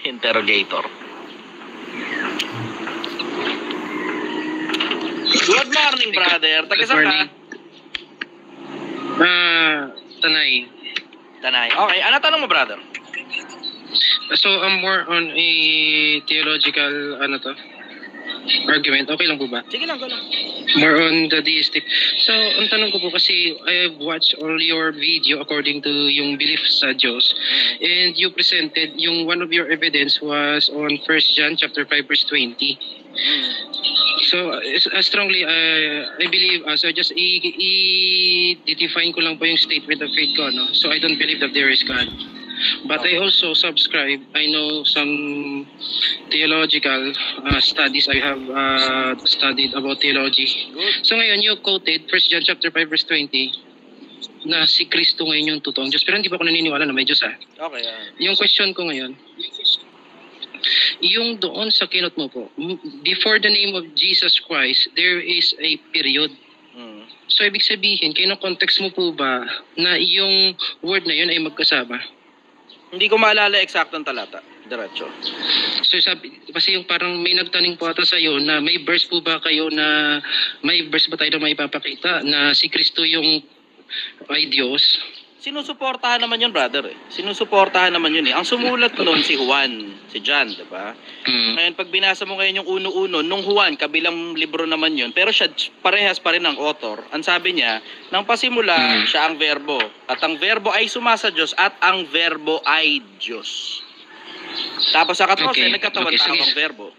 Interrogator. Good morning, brother. Taga saan ka? Tanay. Tanay. Okay, ano tanong mo, brother? So, I'm more on a theological, argument. Okay lang po ba? Sige lang, go lang. More on the deistic. So, ang tanong ko po kasi, I have watched all your video according to yung belief sa Diyos. And you presented, yung one of your evidence was on 1 John chapter 5 verse 20. So, strongly, I believe, so just i-define ko lang po yung statement of faith ko, no? So, I don't believe that there is God. But I also subscribe, I know some theological studies. I have studied about theology. So ngayon, you quoted 1 John chapter 5 verse 20 na si Kristo ngayon yung totoong Diyos. Pero hindi pa ako naniniwala na may Diyos, ha? Okay. Yung question ko ngayon, yung doon sa kinot mo po, before the name of Jesus Christ, there is a period. So ibig sabihin, kayo ng context mo po ba na yung word na yun ay magkasama? Hindi ko maalala eksaktong talata. Diretso. So sabi, kasi yung parang may nagtaning po ata sa'yo na may verse po ba kayo na, may verse ba tayo na maipapakita na si Kristo yung ay Diyos? Sinusuportahan naman yun, brother. Sinusuportahan naman yun eh. Ang sumulat nun si Juan, si John, diba? Ngayon, pag binasa mo ngayon yung uno-uno, nung Juan, kabilang libro naman yun, pero siya parehas pa rin ang author. Ang sabi niya, nang pasimula, siya ang verbo. At ang verbo ay sumasa Diyos at ang verbo ay Diyos. Tapos sa 14, nagkatawan tao ang verbo.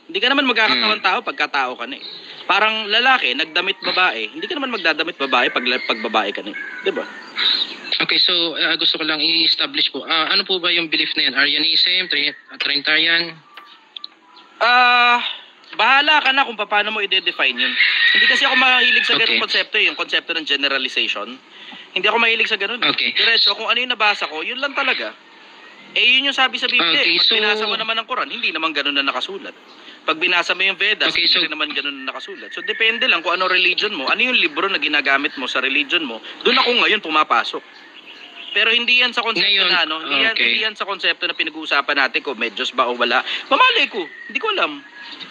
Hindi ka naman magkakatawan tao pagka tao ka na eh. Parang lalaki, nagdamit babae, hindi ka naman magdadamit babae pag babae ka na eh. Diba? Okay, so gusto ko lang i-establish po. Ano po ba yung belief na yan? Arianism, Trinitarian? Bahala ka na kung paano mo i-define yun. Hindi kasi ako mahilig sa ganung konsepto eh, yung konsepto ng generalization. Hindi ako mahilig sa ganun. Okay. Diretso, kung ano yung nabasa ko, yun lang talaga. Eh, yun yung sabi sa Biblia. Pag binasa mo naman ang Quran, hindi naman ganun na nakasulat. Pag binasa mo yung Vedas, hindi naman ganun na nakasulat. So, depende lang kung ano religion mo. Ano yung libro na ginagamit mo sa religion mo. Doon ako ngayon pumapasok. Pero hindi yan sa konsepto ngayon, na ano. Hindi yan sa konsepto na pinag-uusapan natin kung may Diyos ba o wala. Mamalay ko. Hindi ko alam.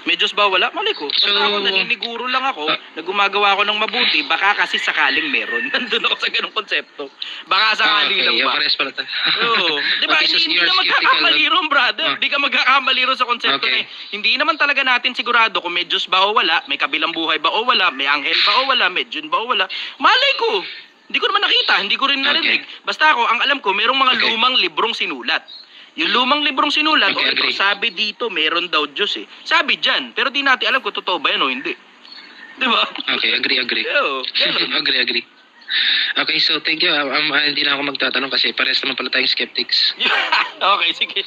May Diyos ba o wala? Malay ko. Basta ako naniniguro lang ako na gumagawa ako ng mabuti. Baka kasi sakaling meron. Nandun ako sa ganung konsepto. Baka sakali lang ba? Oo. Diba? Hindi na magkakamali ron, brother. Hindi ka magkakamali ron sa konsepto na hindi naman talaga natin sigurado kung may Diyos ba o wala, may kabilang buhay ba o wala, may anghel ba o wala, may Diyun ba o wala. Malay ko. Hindi ko naman nakita, hindi ko rin narinig. Basta ako, ang alam ko, merong mga lumang librong sinulat. Yung lumang librong sinulat, ito, sabi dito, meron daw Diyos eh. Sabi dyan, pero di natin alam kung totoo ba yan o hindi. Di ba? Okay, agree. Yo, agree. Okay, so thank you. Hindi na ako magtatanong kasi pares naman pala tayong skeptics. Okay, sige.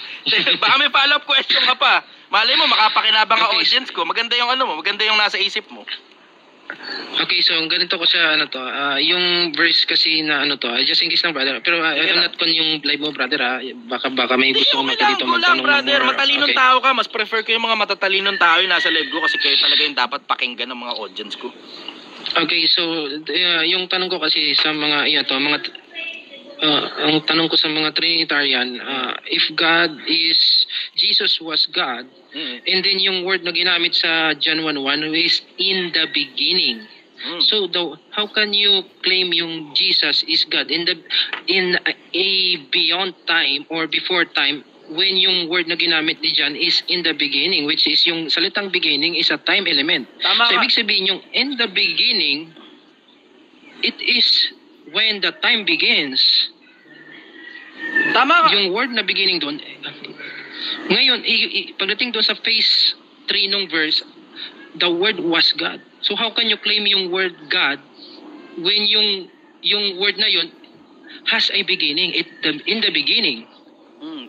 Baka may follow-up question ka pa. Malay mo, makapakinabang ka audience ko. Maganda yung maganda yung nasa isip mo. Okay, so ganito ko sa yung verse kasi na just in case lang, brother. Pero I'm not con yung live mo, brother, baka may gusto ko dito magtanong. Brother, matalinong tao ka, mas prefer ko yung mga matatalinong tao yung nasa live ko kasi kayo talaga yung dapat pakinggan ng mga audience ko. Okay, so yung tanong ko kasi sa mga ang tanong ko sa mga Trinitarian, if Jesus was God, and then yung word na ginamit sa John 1:1 is in the beginning. So how can you claim yung Jesus is God in a beyond time or before time when yung word na ginamit ni John is in the beginning, which is yung salitang beginning is a time element. Tama so ibig sabihin yung in the beginning, it is when the time begins. Tama. Yung word na beginning doon, ngayon, pagdating doon sa phase 3 nung verse, the word was God. So how can you claim yung word God when yung word na yun has a beginning, in the beginning?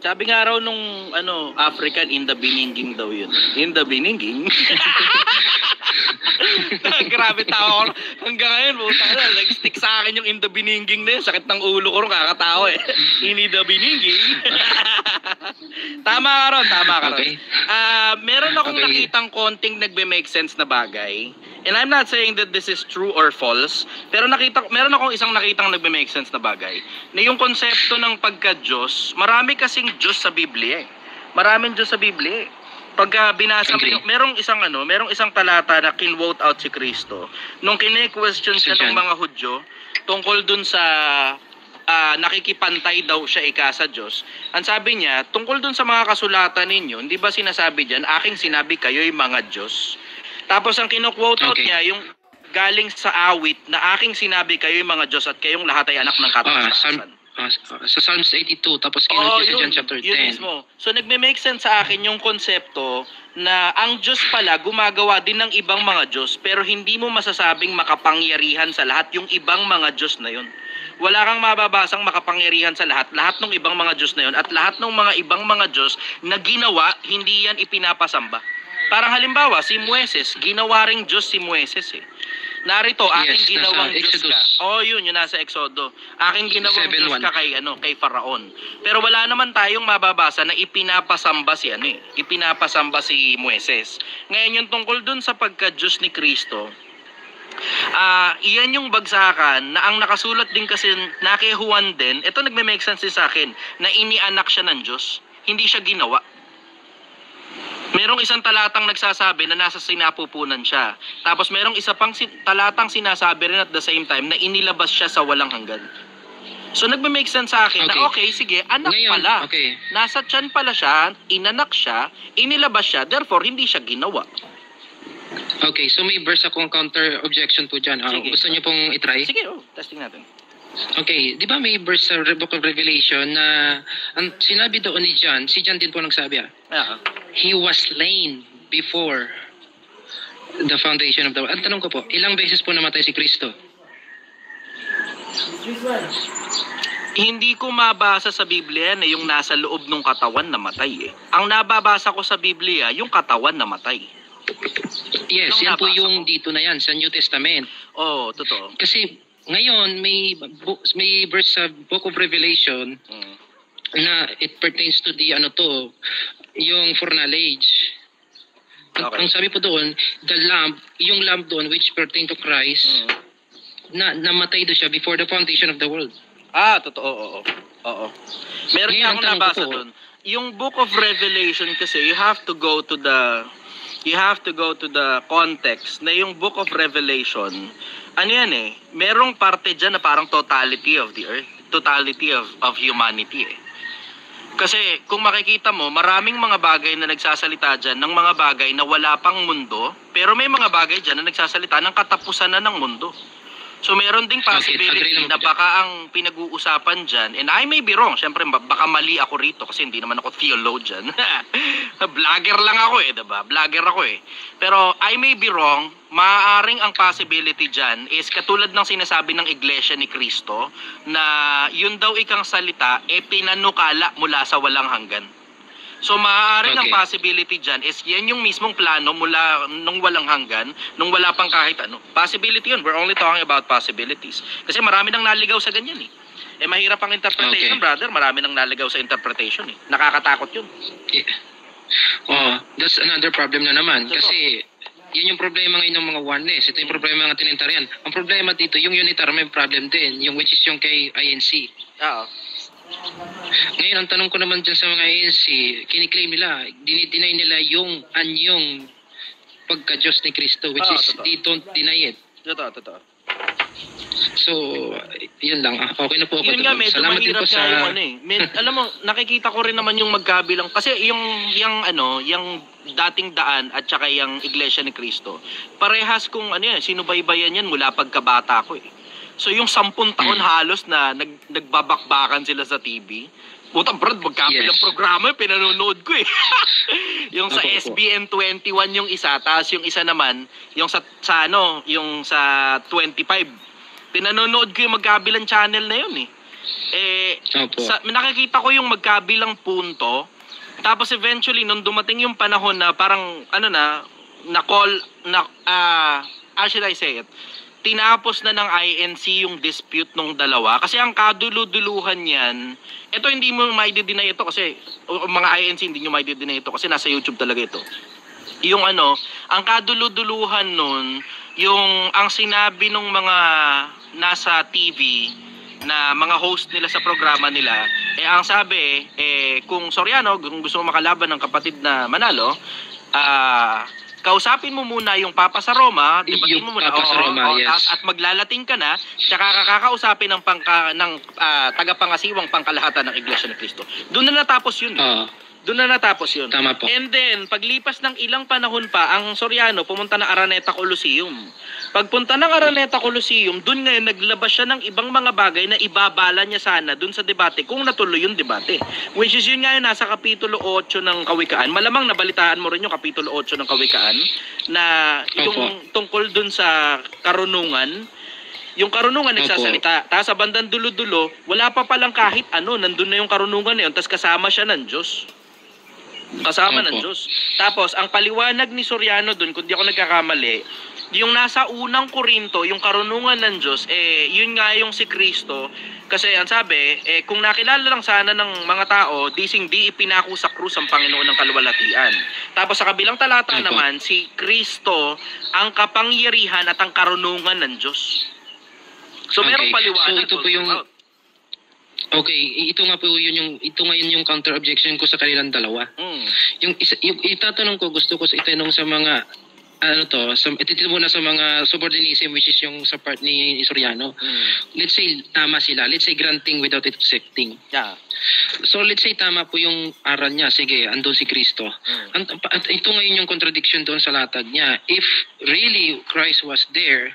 Sabi nga raw nung African, in the beginning daw yun. In the beginning. Grabe tao ko. Hanggang ngayon, nag-stick sa akin yung in the beginning na yun. Sakit ng ulo ko rin, kakatawa eh. In the beginning. Tama ka ron, tama ka ron. Okay. Meron akong Okay. nakitang konting nagbe-make sense na bagay. And I'm not saying that this is true or false, pero meron akong isang nakitang nagbe-make sense na bagay. Na yung konsepto ng pagka-Diyos, marami kasing Diyos sa Biblia eh. Maraming Diyos sa Biblia eh. Pagka binasa mo Agree. yung, merong isang talata na kinwote out si Kristo. Nung kine-question siya ng Saan? mga Hudyo, tungkol dun sa nakikipantay daw siya sa Diyos. Ang sabi niya, tungkol dun sa mga kasulatan ninyo, hindi ba sinasabi diyan, aking sinabi kayo'y mga Diyos? Tapos ang kino-quote out Okay. niya, yung galing sa awit na aking sinabi kayo'y mga Diyos at kayong lahat ay anak ng kataas-taasan. Sa Psalms 82, tapos Oo, kinulti sa yun, John chapter 10. yun mismo. So nagme-make sense sa akin yung konsepto na ang Diyos pala gumagawa din ng ibang mga Diyos pero hindi mo masasabing makapangyarihan sa lahat yung ibang mga Diyos na yun. Wala kang mababasang makapangyarihan sa lahat ng ibang mga Diyos na yun at lahat ng mga ibang mga Diyos na ginawa, hindi yan ipinapasamba. Parang halimbawa, si Moises, ginawa ring Diyos si Moises eh. Narito, aking Yes, ginawang nasa Diyos ka. Exodus. Oh, yun nasa Exodo. Aking ginawang 7:1. Diyos ka kay Faraon. Pero wala naman tayong mababasa na ipinapasamba si Moises. Ngayon yung tungkol dun sa pagka-Diyos ni Kristo, iyan yung bagsakan na ang nakasulat din kasi na kay Juan din, ito nagme-make sense sa akin, na inianak siya ng Diyos. Hindi siya ginawa. Merong isang talatang nagsasabi na nasa sinapupunan siya. Tapos merong isa pang talatang sinasabi rin at the same time na inilabas siya sa walang hanggan. So nagme-make sense sa akin na okay, sige, anak Ngayon, pala. okay. Nasa tiyan pala siya, inanak siya, inilabas siya, therefore hindi siya ginawa. Okay, so may verse akong counter objection po dyan. Sige. Gusto niyo pong itry? Sige, testing natin. Okay, di ba may verse sa Book of Revelation na ang sinabi doon ni John, si John din po nagsabi he was slain before the foundation of the world. Ang tanong ko po, ilang beses po namatay si Kristo? Hindi ko mabasa sa Biblia na yung nasa loob ng katawan namatay eh. Ang nababasa ko sa Biblia, yung katawan namatay. Yes, Anong yan po nabasa yung mo? dito na yan sa New Testament. Oo, totoo. Kasi ngayon may verse sa Book of Revelation na it pertains to the yung foreknowledge. Okay. Ang sabi po doon, yung lamb doon which pertain to Christ, na namatay doon siya before the foundation of the world. Totoo, oo. Meron Ngayon, nga ang akong tanong ko nabasa po, doon. Yung Book of Revelation kasi, you have to go to the context na yung Book of Revelation, ano yan eh, merong parte dyan na parang totality of the earth, totality of humanity eh. Kasi kung makikita mo, maraming mga bagay na nagsasalita dyan ng mga bagay na wala pang mundo, pero may mga bagay dyan na nagsasalita ng katapusan na ng mundo. So meron ding possibility agree naman na po baka ang pinag-uusapan dyan, and I may be wrong, syempre baka mali ako rito kasi hindi naman ako theologian. Vlogger lang ako eh, diba? Vlogger ako eh. Pero I may be wrong, maaaring ang possibility dyan is katulad ng sinasabi ng Iglesia ni Cristo na yun daw ikang salita pinanukala mula sa walang hanggan. So maaaring ang Okay. possibility dyan is yan yung mismong plano mula nung walang hanggan, nung wala pang kahit ano. Possibility yun. We're only talking about possibilities. Kasi marami nang naligaw sa ganyan eh. Mahirap ang interpretation, Okay. brother. Marami nang naligaw sa interpretation eh. Nakakatakot yun. That's another problem na naman. Totoo. Kasi yun yung problema ngayon ng mga oneness. Ito yung problema ng tinitarian. Ang problema dito, yung unitar may problem din. Yung which is yung kay INC. Oo. Ngayon, ang tanong ko naman dyan sa mga ANC, kiniklaim nila, dinideny nila yung anyong pagka-Diyos ni Kristo, which is totoo. they don't deny it. Totoo. So, yun lang. Okay na po ako. Yun nga, doon. medyo Salamat din mahirap po sa... nga yung ano eh. Alam mo, nakikita ko rin naman yung magkabilang. Kasi yung dating daan at saka yung Iglesia ni Cristo, parehas kung sinubaybayan yan mula pagkabata ko eh. So yung 10 taon halos na nagbabakbakan sila sa TV. Putang brad, magkabilang Yes. programa pinanonood ko eh. Yung sa Opo. SBN 21 yung isa, tapos yung isa naman, yung sa 25. Pinanonood ko yung magkabilang channel na yun eh. Opo. Nakikita ko yung magkabilang punto, tapos eventually nung dumating yung panahon na parang how should I say it? tinapos na ng INC yung dispute nung dalawa. Kasi ang kaduluduluhan yan, ito hindi mo maidideny ito kasi, mga INC hindi nyo maidideny ito kasi nasa YouTube talaga ito. Yung ang kaduluduluhan nun, yung ang sinabi nung mga nasa TV na mga host nila sa programa nila, ang sabi, kung Soriano, kung gusto mo makalaban ng kapatid na Manalo, kausapin mo muna yung Papa sa Roma, debatin mo muna Papa sa Roma, yes. at maglalating ka na, tsaka kakausapin ng tagapangasiwang pangkalahatan ng Iglesia ni Cristo. Doon na natapos yun. Doon na natapos yun. Tama po. And then, paglipas ng ilang panahon pa, ang Soriano pumunta ng Araneta Coliseum. Pagpunta ng Araneta Coliseum, doon ngayon naglabas siya ng ibang mga bagay na ibabala niya sana doon sa debate kung natuloy yung debate. Which is yun ngayon nasa Kapitulo 8 ng Kawikaan. Malamang nabalitaan mo rin yung Kapitulo 8 ng Kawikaan na yung tungkol doon sa karunungan. Yung karunungan nagsasalita. Tapos sa bandang dulo-dulo, wala pa palang kahit nandun na yung karunungan na yun. Tapos kasama siya ng Diyos. Kasama ng Diyos. Tapos, ang paliwanag ni Soriano dun, kung di ako nagkakamali, yung nasa unang Korinto, yung karunungan ng Diyos, yun nga yung si Kristo. Kasi ang sabi, kung nakilala lang sana ng mga tao, di ipinako sa krus ang Panginoon ng kaluwalhatian. Tapos sa kabilang talata naman, si Kristo ang kapangyarihan at ang karunungan ng Diyos. So, merong paliwanag. So, ito po yung... Okay, ito ngayon yung counter objection ko sa kanilang dalawa. Yung itatanong ko, gusto ko itanong sa mga ito muna sa mga subordinatism, which is yung sa part ni Soriano. Let's say tama sila. Let's say granting without accepting. Yeah. So let's say tama po yung aral niya. Sige, andun si Kristo. Ito ngayon yung contradiction doon sa latag niya. If really Christ was there,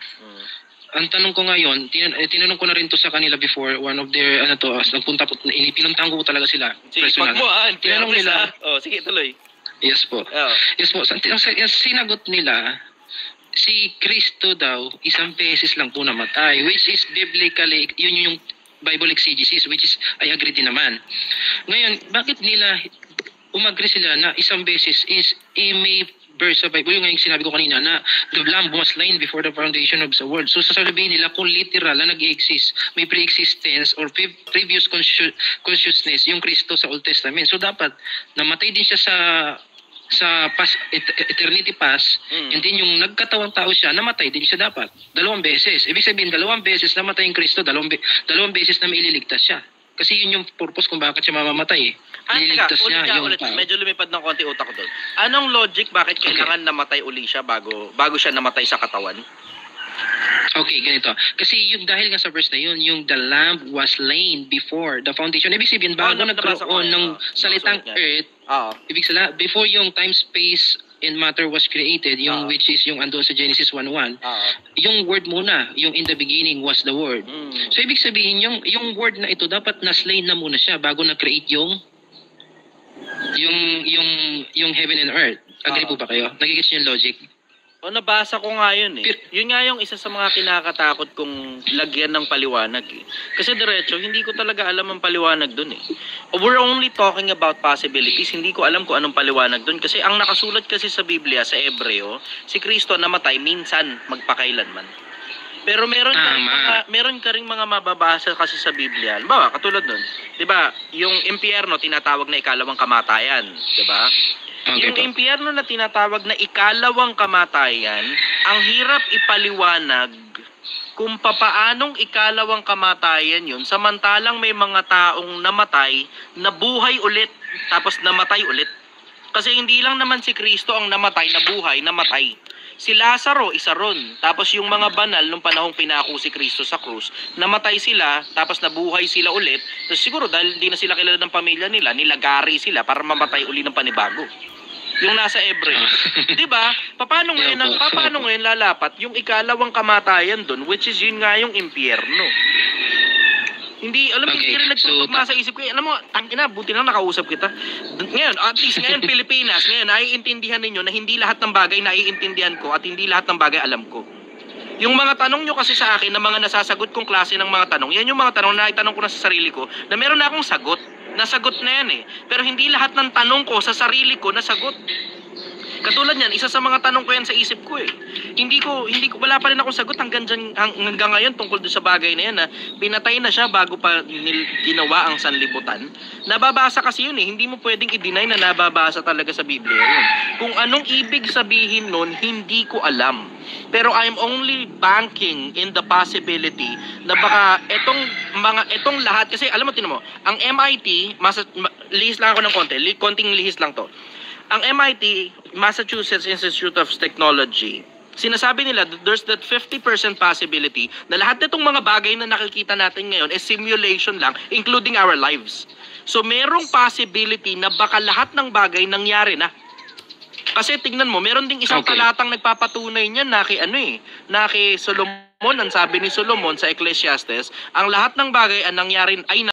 ang tanong ko ngayon, tinanong ko na rin to sa kanila before, one of their, nagpunta po, pinuntahan ko talaga sila. Sige, personal. tinanong nila. Sige, tuloy. Yes po. Yes po. Sinagot nila, si Kristo daw, isang beses lang po namatay, which is biblically, yun yung Bible exegesis, which is, I agree din naman. Ngayon, bakit nila, umagree sila na isang beses is, may verse sa Bible, yung ngayong sinabi ko kanina na the Lamb was slain before the foundation of the world. So sasabihin nila kung literal na nag-exist, may pre-existence or previous consciousness yung Kristo sa Old Testament. So dapat namatay din siya sa past, eternity past, and then yung nagkatawang tao siya, namatay din siya dapat. 2 beses. Ibig sabihin, 2 beses namatay yung Kristo, 2 beses na maililigtas siya. Kasi yun yung purpose kung bakit siya mamamatay. Nililigtas niya yung tao. Medyo lumipad ng konti utak ko doon. Anong logic bakit kailangan namatay uli siya bago siya namatay sa katawan? Okay, ganito. Kasi yung dahil nga sa verse na yun, yung the lamb was slain before the foundation. Ibig sabihin, bago nagkaroon ng salitang earth, ibig sabihin, before yung time, space, and matter was created, yung which is yung andun sa Genesis 1:1. Yung word muna, yung in the beginning was the word. So ibig sabihin, yung word na ito dapat na-slain na muna siya bago na-create yung heaven and earth. Agree po ba kayo? Nagigits yung logic? Nabasa ko nga yun Yun nga yung isa sa mga kinakatakot kong lagyan ng paliwanag Kasi diretso, hindi ko talaga alam ang paliwanag dun We're only talking about possibilities. Hindi ko alam kung anong paliwanag dun. Kasi ang nakasulat kasi sa Biblia, sa Hebreo, si Kristo namatay minsan, magpakailanman. Pero meron ka ring mga mababasa kasi sa Biblia. Halimbawa, katulad nun. 'Di ba? Yung impyerno tinatawag na ikalawang kamatayan, 'di ba? Yung impyerno na tinatawag na ikalawang kamatayan, ang hirap ipaliwanag kung papaanong ikalawang kamatayan yun, samantalang may mga taong namatay, nabuhay ulit, tapos namatay ulit. Kasi hindi lang naman si Kristo ang namatay, nabuhay, namatay. Si Lazaro, isa ron. Tapos yung mga banal, nung panahong pinako si Kristo sa krus, namatay sila, tapos nabuhay sila ulit. Tapos siguro dahil hindi na sila kilala ng pamilya nila, nilagari sila para mamatay uli ng panibago. Yung nasa Hebreo. 'Di ba? Paano ngayon lalapat yung ikalawang kamatayan doon, which is yun nga yung impyerno. Hindi rin nagtutugma sa isip ko. Alam mo, tangina, buti na nakausap kita. Ngayon, at least ngayon Pilipinas, ngayon naiintindihan ninyo na hindi lahat ng bagay naiintindihan ko at hindi lahat ng bagay alam ko. Yung mga tanong nyo kasi sa akin, na mga nasasagot kong klase ng mga tanong, yan yung mga tanong na naitanong ko na sa sarili ko, na meron na akong sagot. Nasagot na yan Pero hindi lahat ng tanong ko sa sarili ko nasagot. Katulad niyan, isa sa mga tanong ko yan sa isip ko eh. Hindi ko wala pa rin akong sagot hanggang ngayon tungkol doon sa bagay na yan na pinatay na siya bago pa ginawa ang sanlibutan. Nababasa kasi yun eh. Hindi mo pwedeng i-deny na nababasa talaga sa Biblia yun. Kung anong ibig sabihin nun, hindi ko alam. Pero I'm only banking in the possibility na baka etong lahat, kasi alam mo, tinan mo, ang MIT, lihis lang ako ng konting lihis lang to. Ang MIT, Massachusetts Institute of Technology, sinasabi nila that there's that 50% possibility na lahat nitong mga bagay na nakikita natin ngayon is simulation lang, including our lives. So merong possibility na baka lahat ng bagay nangyari na. Kasi tingnan mo, meron ding isang talatang nagpapatunay niyan na kay Solomon, ang sabi ni Solomon sa Ecclesiastes, ang lahat ng bagay ang nangyari ay